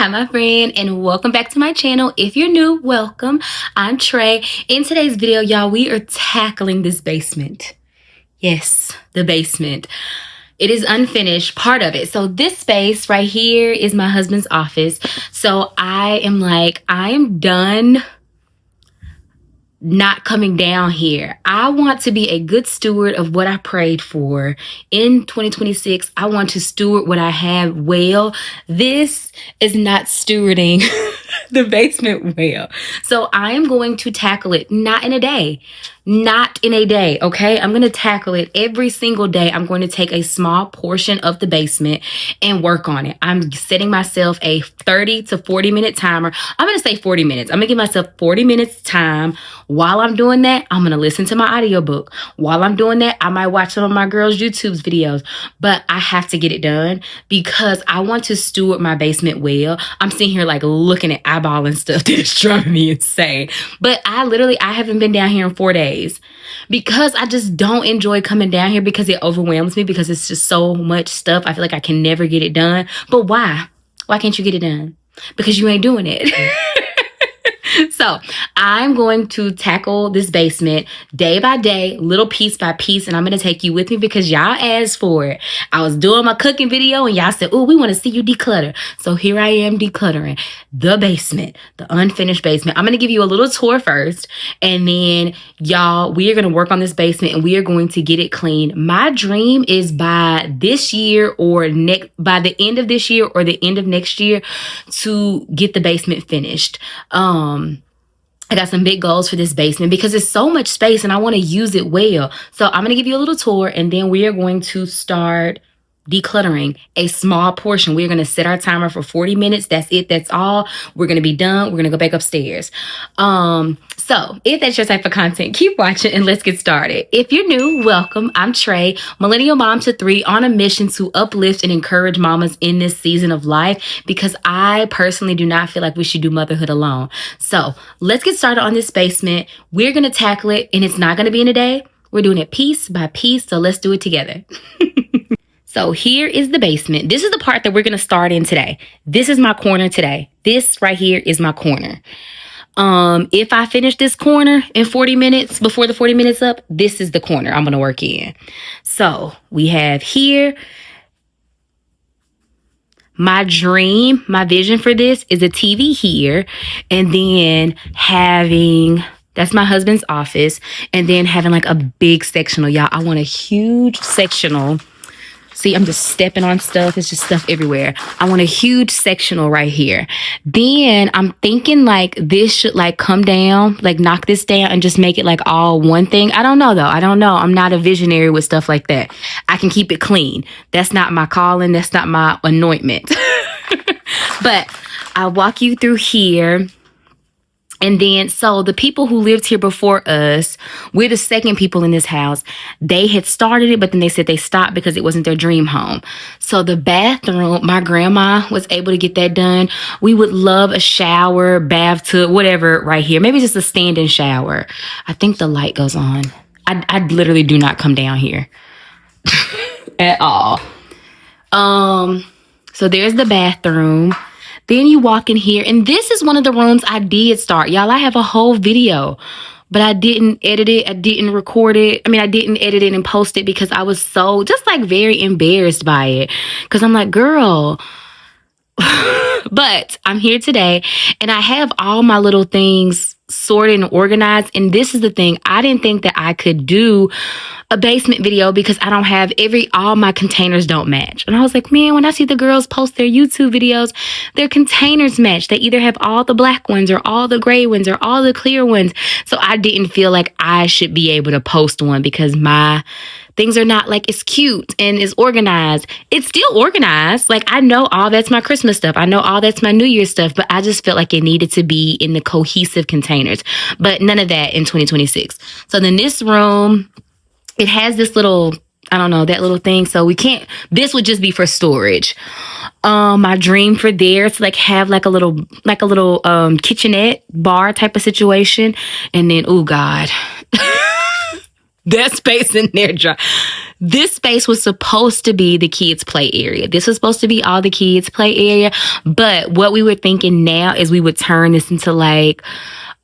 Hi, my friend, and welcome back to my channel. If you're new, welcome. I'm Trey. In today's video, y'all, we are tackling this basement. Yes, the basement. It is unfinished, part of it. So this space right here is my husband's office. So I am done not coming down here. I want to be a good steward of what I prayed for. In 2026, I want to steward what I have well. This is not stewarding the basement well. So I am going to tackle it, not in a day. Not in a day, okay? I'm going to tackle it every single day. I'm going to take a small portion of the basement and work on it. I'm setting myself a 30 to 40 minute timer. I'm going to say 40 minutes. I'm going to give myself 40 minutes time. While I'm doing that, I'm going to listen to my audiobook. While I'm doing that, I might watch some of my girls' YouTube's videos. But I have to get it done because I want to steward my basement well. I'm sitting here like looking at eyeballing stuff that is driving me insane. But I haven't been down here in 4 days. Because I just don't enjoy coming down here because it overwhelms me because it's just so much stuff. I feel like I can never get it done. But why? Why can't you get it done? Because you ain't doing it. So I'm going to tackle this basement day by day, little piece by piece, and I'm going to take you with me because y'all asked for it. I was doing my cooking video and y'all said, oh, we want to see you declutter. So here I am decluttering the basement, the unfinished basement. I'm going to give you a little tour first, and then y'all, we are going to work on this basement and we are going to get it clean. My dream is by this year or by the end of this year or the end of next year to get the basement finished. I got some big goals for this basement because it's so much space and I want to use it well. So I'm going to give you a little tour and then we are going to start decluttering a small portion. We're going to set our timer for 40 minutes. That's it. That's all. We're going to be done. We're going to go back upstairs. So if that's your type of content, keep watching and let's get started. If you're new, welcome. I'm Trey, millennial mom to 3 on a mission to uplift and encourage mamas in this season of life because I personally do not feel like we should do motherhood alone. So let's get started on this basement. We're going to tackle it and it's not going to be in a day. We're doing it piece by piece. So let's do it together. So here is the basement. This is the part that we're going to start in today. This is my corner today. This right here is my corner. If I finish this corner in 40 minutes, before the 40 minutes up, this is the corner I'm going to work in. So we have here, my dream, my vision for this is a TV here, and then that's my husband's office, and then having like a big sectional. Y'all, I want a huge sectional. See, I'm just stepping on stuff. It's just stuff everywhere. I want a huge sectional right here. Then I'm thinking like this should like come down, like knock this down and just make it like all one thing. I don't know though. I don't know. I'm not a visionary with stuff like that. I can keep it clean. That's not my calling. That's not my anointment. But I'll walk you through here. And then, so the people who lived here before us, we're the second people in this house. They had started it, but then they said they stopped because it wasn't their dream home. So the bathroom, my grandma was able to get that done. We would love a shower, bathtub, whatever right here. Maybe just a stand-in shower. I think the light goes on. I literally do not come down here at all. So there's the bathroom. Then you walk in here, and this is one of the rooms I did start. Y'all, I have a whole video, but I didn't edit it. I didn't record it. I didn't edit it and post it because I was so just like very embarrassed by it. Because I'm like, girl. But I'm here today, and I have all my little things sorted and organized. And this is the thing. I didn't think that I could do a basement video because I don't have all my containers don't match. And I was like, man, when I see the girls post their YouTube videos, their containers match. They either have all the black ones or all the gray ones or all the clear ones. So I didn't feel like I should be able to post one because my things are not like it's cute and it's organized. It's still organized. Like I know all that's my Christmas stuff. I know all that's my New Year's stuff, but I just felt like it needed to be in the cohesive containers. But none of that in 2026. So then this room, it has this little, I don't know, that little thing. So we can't, this would just be for storage. My dream for there is to like have like a little kitchenette bar type of situation. And then, oh God, that space in there dry. This space was supposed to be the kids' play area. This was supposed to be all the kids' play area. But what we were thinking now is we would turn this into like,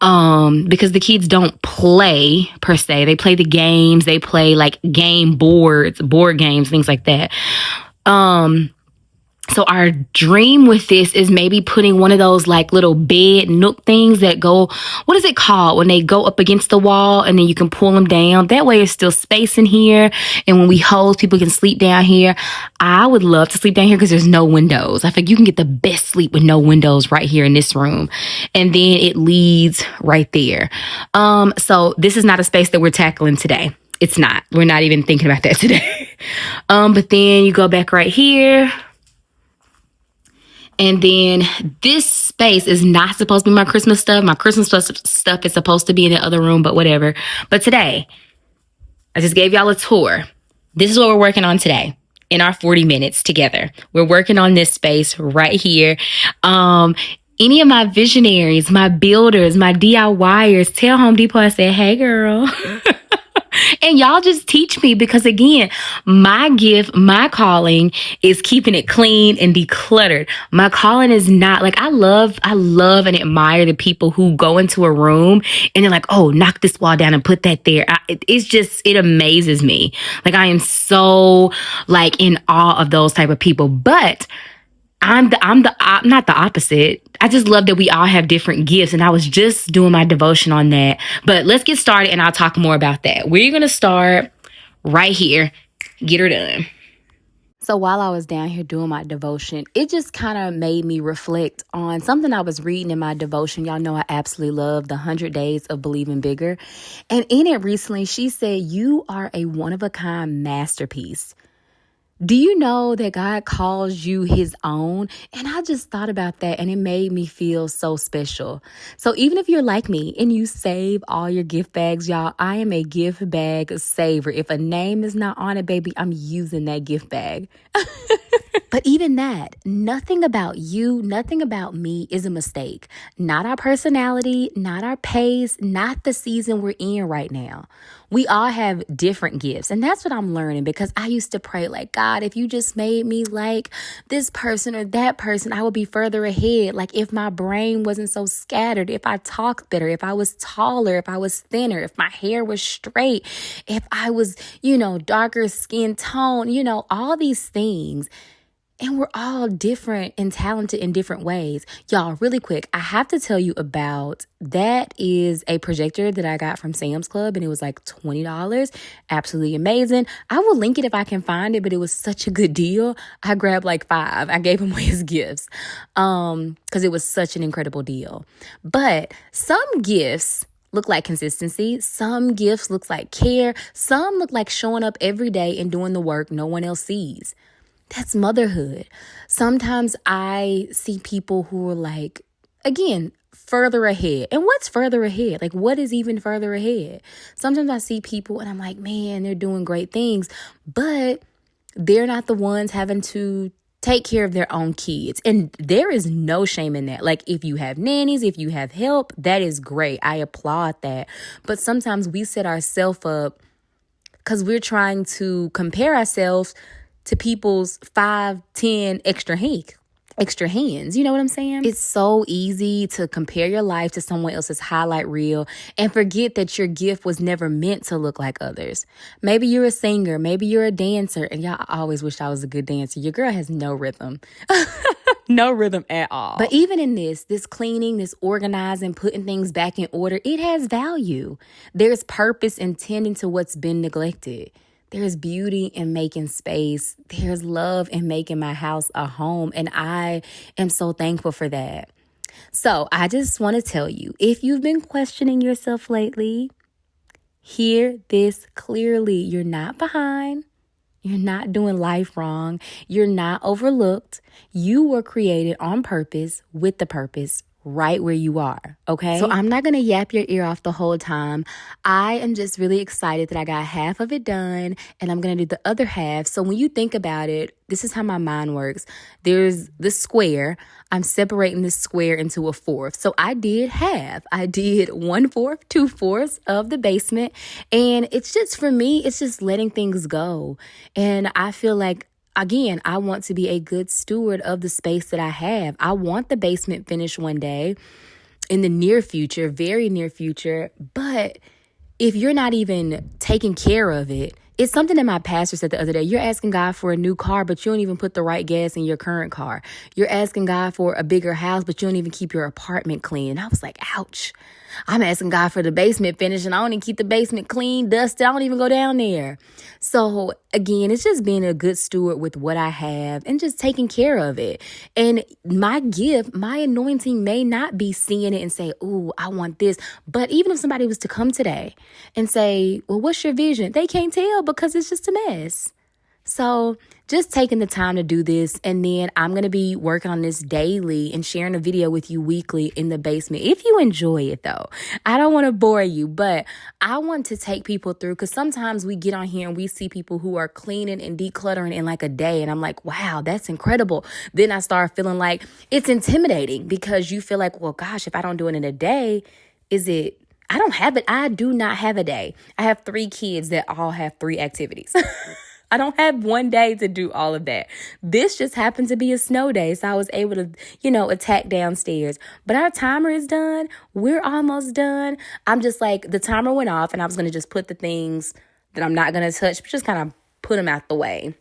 because the kids don't play per se. They play the games. They play like game boards, board games, things like that. So our dream with this is maybe putting one of those like little bed nook things that go, what is it called? When they go up against the wall and then you can pull them down. That way there's still space in here. And when we host, people can sleep down here. I would love to sleep down here because there's no windows. I think you can get the best sleep with no windows right here in this room. And then it leads right there. So this is not a space that we're tackling today. It's not. We're not even thinking about that today. But then you go back right here. And then this space is not supposed to be my Christmas stuff. My Christmas stuff is supposed to be in the other room, but whatever. But today, I just gave y'all a tour. This is what we're working on today in our 40 minutes together. We're working on this space right here. Any of my visionaries, my builders, my DIYers, tell Home Depot I said, hey, girl. And y'all just teach me because, again, my gift, my calling is keeping it clean and decluttered. My calling is not like I love and admire the people who go into a room and they're like, oh, knock this wall down and put that there. It amazes me. Like I am so like in awe of those type of people. But I'm not the opposite. I just love that we all have different gifts. And I was just doing my devotion on that. But let's get started and I'll talk more about that. We're going to start right here. Get her done. So while I was down here doing my devotion, it just kind of made me reflect on something I was reading in my devotion. Y'all know I absolutely love the 100 Days of Believing Bigger. And in it recently, she said, you are a one-of-a-kind masterpiece. Do you know that God calls you his own? And I just thought about that and it made me feel so special. So even if you're like me and you save all your gift bags, y'all, I am a gift bag saver. If a name is not on it, baby, I'm using that gift bag. But even that, nothing about you, nothing about me is a mistake. Not our personality, not our pace, not the season we're in right now. We all have different gifts. And that's what I'm learning because I used to pray like, God, if you just made me like this person or that person, I would be further ahead. Like if my brain wasn't so scattered, if I talked better, if I was taller, if I was thinner, if my hair was straight, if I was, darker skin tone, all these things. And we're all different and talented in different ways. Y'all, really quick, I have to tell you about that is a projector that I got from Sam's Club and it was like $20. Absolutely amazing. I will link it if I can find it, but it was such a good deal. I grabbed like 5. I gave him away as gifts because it was such an incredible deal. But some gifts look like consistency. Some gifts look like care. Some look like showing up every day and doing the work no one else sees. That's motherhood. Sometimes I see people who are like, again, further ahead. And what's further ahead? Like, what is even further ahead? Sometimes I see people and I'm like, man, they're doing great things, but they're not the ones having to take care of their own kids. And there is no shame in that. Like, if you have nannies, if you have help, that is great. I applaud that. But sometimes we set ourselves up because we're trying to compare ourselves to people's 5, 10 extra hands. You know what I'm saying? It's so easy to compare your life to someone else's highlight reel and forget that your gift was never meant to look like others. Maybe you're a singer. Maybe you're a dancer. And y'all, I always wish I was a good dancer. Your girl has no rhythm. No rhythm at all. But even in this cleaning, this organizing, putting things back in order, it has value. There's purpose in tending to what's been neglected. There's beauty in making space. There's love in making my house a home. And I am so thankful for that. So I just want to tell you, if you've been questioning yourself lately, hear this clearly. You're not behind. You're not doing life wrong. You're not overlooked. You were created on purpose with the purpose right where you are, okay? So I'm not going to yap your ear off the whole time. I am just really excited that I got half of it done, and I'm going to do the other half. So when you think about it, this is how my mind works. There's the square. I'm separating this square into a fourth. So I did half. I did 1/4, 2/4 of the basement. And it's just, for me, it's just letting things go. And I feel like, again, I want to be a good steward of the space that I have. I want the basement finished one day in the near future, very near future. But if you're not even taking care of it, it's something that my pastor said the other day. You're asking God for a new car, but you don't even put the right gas in your current car. You're asking God for a bigger house, but you don't even keep your apartment clean. And I was like, ouch. I'm asking God for the basement finished, and I don't even keep the basement clean, dusted. I don't even go down there. So again, it's just being a good steward with what I have and just taking care of it. And my gift, my anointing may not be seeing it and say, ooh, I want this. But even if somebody was to come today and say, well, what's your vision? They can't tell because it's just a mess. So just taking the time to do this, and then I'm going to be working on this daily and sharing a video with you weekly in the basement. If you enjoy it, though, I don't want to bore you, but I want to take people through, because sometimes we get on here and we see people who are cleaning and decluttering in like a day. And I'm like, wow, that's incredible. Then I start feeling like it's intimidating, because you feel like, well, gosh, if I don't do it in a day, I don't have it. I do not have a day. I have 3 kids that all have 3 activities. I don't have one day to do all of that. This just happened to be a snow day, so I was able to, attack downstairs. But our timer is done. We're almost done. I'm just like, the timer went off, and I was going to just put the things that I'm not going to touch, just kind of put them out the way.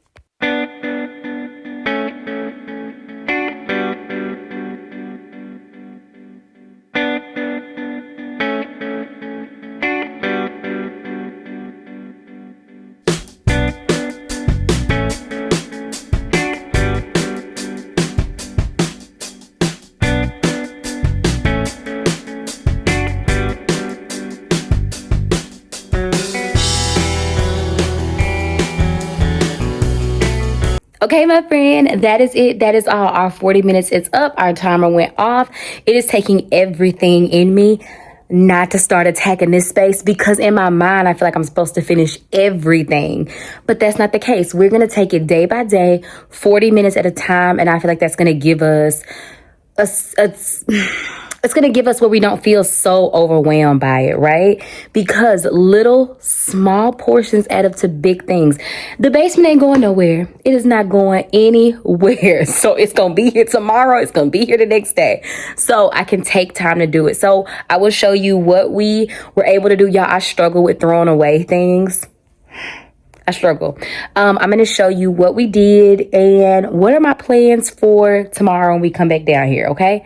Okay, my friend, that is it. That is all. Our 40 minutes is up. Our timer went off. It is taking everything in me not to start attacking this space, because in my mind, I feel like I'm supposed to finish everything. But that's not the case. We're going to take it day by day, 40 minutes at a time. And I feel like that's going to give us it's going to give us where we don't feel so overwhelmed by it, right? Because little, small portions add up to big things. The basement ain't going nowhere. It is not going anywhere. So it's going to be here tomorrow. It's going to be here the next day. So I can take time to do it. So I will show you what we were able to do. Y'all, I struggle with throwing away things. I struggle. I'm going to show you what we did and what are my plans for tomorrow when we come back down here, okay?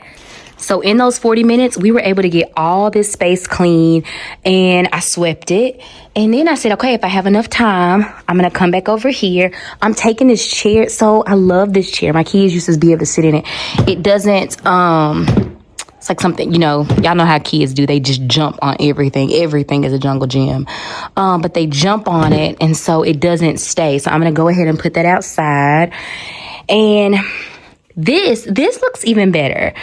So in those 40 minutes, we were able to get all this space clean, and I swept it. And then I said, okay, if I have enough time, I'm going to come back over here. I'm taking this chair. So I love this chair. My kids used to be able to sit in it. It doesn't, it's like something, y'all know how kids do. They just jump on everything. Everything is a jungle gym. But they jump on it, and so it doesn't stay. So I'm going to go ahead and put that outside. And this looks even better.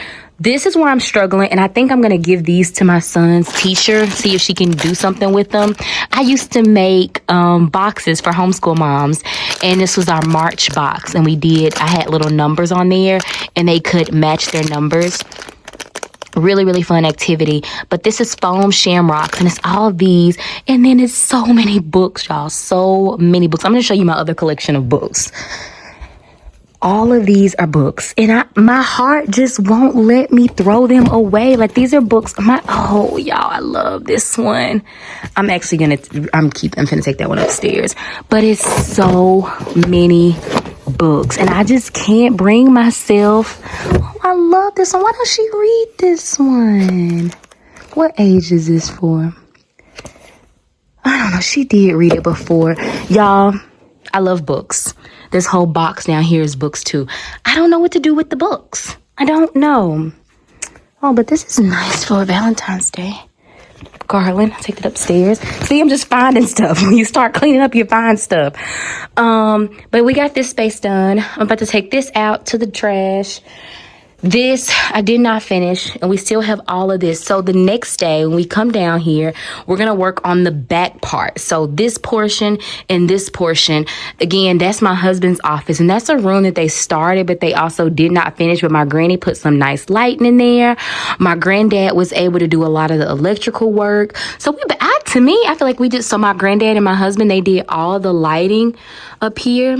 This is where I'm struggling, and I think I'm going to give these to my son's teacher, see if she can do something with them. I used to make boxes for homeschool moms, and this was our March box, and I had little numbers on there, and they could match their numbers. Really, really fun activity. But this is foam shamrocks, and it's all these, and then it's so many books, y'all, so many books. I'm going to show you my other collection of books. All of these are books, and my heart just won't let me throw them away. Like, these are books. Y'all, I love this one. I'm finna take that one upstairs. But it's so many books, and I just can't bring myself. Oh, I love this one. Why don't she read this one? What age is this for? I don't know. She did read it before. Y'all, I love books. This whole box down here is books too. I don't know what to do with the books. I don't know. Oh, but this is nice for Valentine's Day. Garland, I'll take it upstairs. See, I'm just finding stuff. When you start cleaning up, you find stuff. But we got this space done. I'm about to take this out to the trash. This I did not finish, and we still have all of this. So the next day when we come down here, we're going to work on the back part. So this portion and this portion, again, that's my husband's office, and that's a room that they started, but they also did not finish. But my granny put some nice lighting in there. My granddad was able to do a lot of the electrical work. So to me, I feel like we did. So my granddad and my husband, they did all the lighting up here.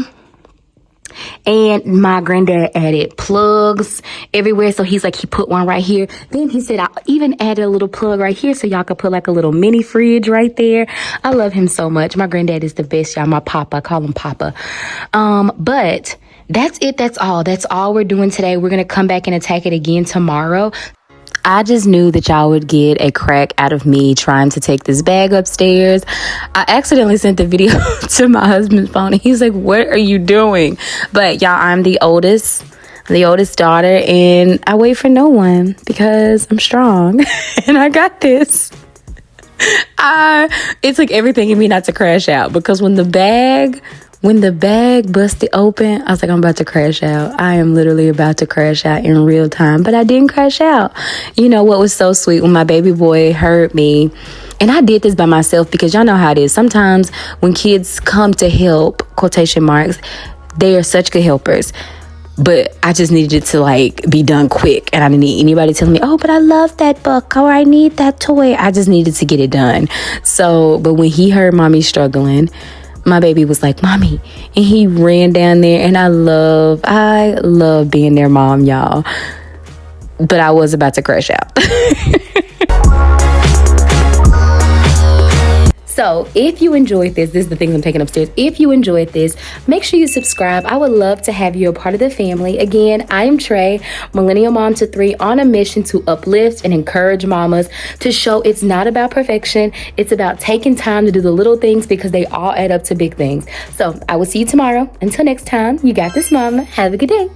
And my granddad added plugs everywhere. So he's like, he put one right here. Then he said, I even added a little plug right here so y'all could put like a little mini fridge right there. I love him so much. My granddad is the best, y'all. My papa, I call him Papa. But that's it. That's all we're doing today. We're going to come back and attack it again tomorrow. I just knew that y'all would get a crack out of me trying to take this bag upstairs. I accidentally sent the video to my husband's phone, and he's like, what are you doing? But y'all, I'm the oldest daughter, and I wait for no one because I'm strong and I got this. It took everything in me not to crash out, because when the bag busted open, I was like, I'm about to crash out. I am literally about to crash out in real time. But I didn't crash out. You know what was so sweet? When my baby boy heard me, and I did this by myself, because y'all know how it is. Sometimes when kids come to help, quotation marks, they are such good helpers. But I just needed it to like be done quick. And I didn't need anybody telling me, oh, but I love that book, or I need that toy. I just needed to get it done. So, but when he heard mommy struggling, my baby was like, Mommy, and he ran down there, and I love being their mom, y'all. But I was about to crash out. So if you enjoyed this is the things I'm taking upstairs. If you enjoyed this, make sure you subscribe. I would love to have you a part of the family. Again, I am Trey, millennial mom to 3, on a mission to uplift and encourage mamas, to show it's not about perfection. It's about taking time to do the little things, because they all add up to big things. So I will see you tomorrow. Until next time, you got this, mama. Have a good day.